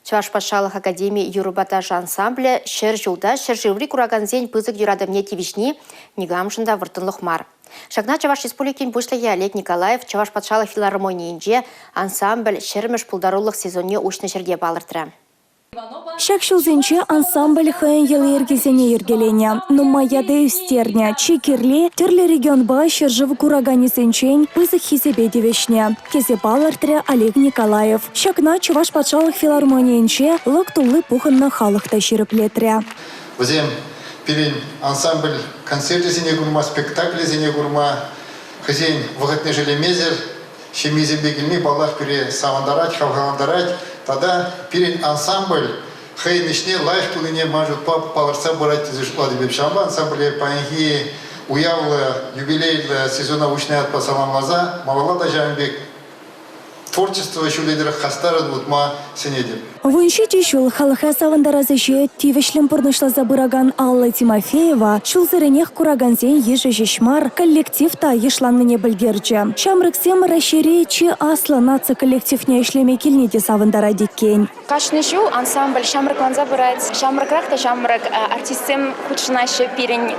Чуваш патшалық академия юрубатаж ансамблі шер жылда шер жылри кураганзен пызык юрадымне тивишни негамшында выртынлық мар. Шагна Чуваш республикин бушлая Олег Николаев Чуваш патшалық филармонийинже ансамбль шермеш пулдарулық сезонне ушны жерге балыртыра. Шакшылзенче ансамбль хайын елы ергезене ергелене. Но маяды үстерне, чекерле, терлі регион ба шержывы курагани сенчен пызык хизебе девешне. Кезе балыртыра Олег Николаев. Шакна Чуваш патшалық филармонийинче лық тулы пухынны халықта шеріплетре. Өзем пилин ансамбль концерты зене гурма, спектакль зене гурма, хозяин вғытны желемезер, шемезе бегілме балах пере савандарать, хавгаландарать. Тогда пилин ансамбль хай нишне лайх тулыне мажут пап паларца барать зашла дебеп шамба ансамбль панги уявла юбилей сезона ушне от пасаламлаза мавала дажамбек творчество шуледер хастара дутма сенедеп. Вынщите шул халыха савандаразыше тивешлем пурнышла забыраган Алла Тимофеева шулзыренех кураганзен ежи жешмар коллектив та ешланныне білгерчі. Шамрыксем расширечи асла нация коллективне ишлеме килнеде савандара деккен. Кашнышу ансамбль шамрыкланза бұрайд. Шамрыкрак та шамрык артистсем худшынашы пирень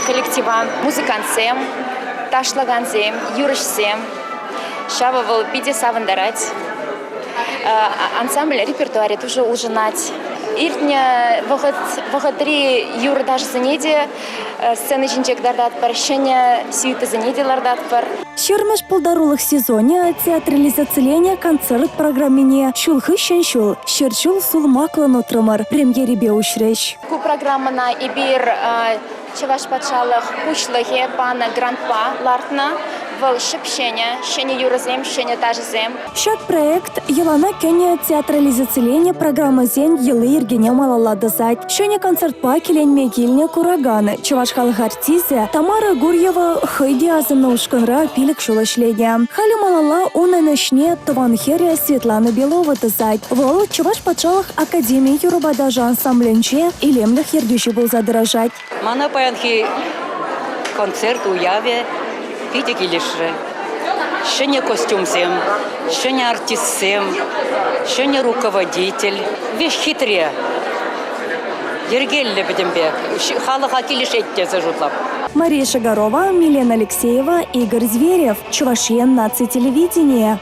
коллектива музыкантсем, ташлаганзем, юрышсем. Шава был пиде савандарать. Ансамбль репертуаре тоже ужинать. Иртня вахатри юр даже занеди сцены жинчек дардат прощения сюиты занеди лардат пар. Шермеш полдарулых сезоне театрализацияление концерт программине шулхы шеншул шерчул сулмаклан отрымар премьере беушреш. Ку программа на ибир Чуваш патшалық пушлығы пана грандпа лартна вал шипшене, шене юрозем, шене тажзем. Шак проект Елана Кене театрализацияление программы зен елы иргене малалады зать. Шене концертпа келен мегильне кураганы. Чуваш халық артизе Тамара Гурьева хыйди азымны ушкынра пилік шулышлене. Халі малала унанышне Тыванхерия Светлана Белова дызать. Вол Чуваш патшалық академия юрубадажа ансамбленче илемліх ергеші был задыражать. Мана паянхи концерт уяве пите килишре. Шене костюмсем, шене артистсем, шене руководитель. Вещь хитрее. Ергелле бедембе. Халыха килишетте зажутлап. Мария Шагарова, Милена Алексеева, Игорь Зверев. Чувашия, нация телевидения.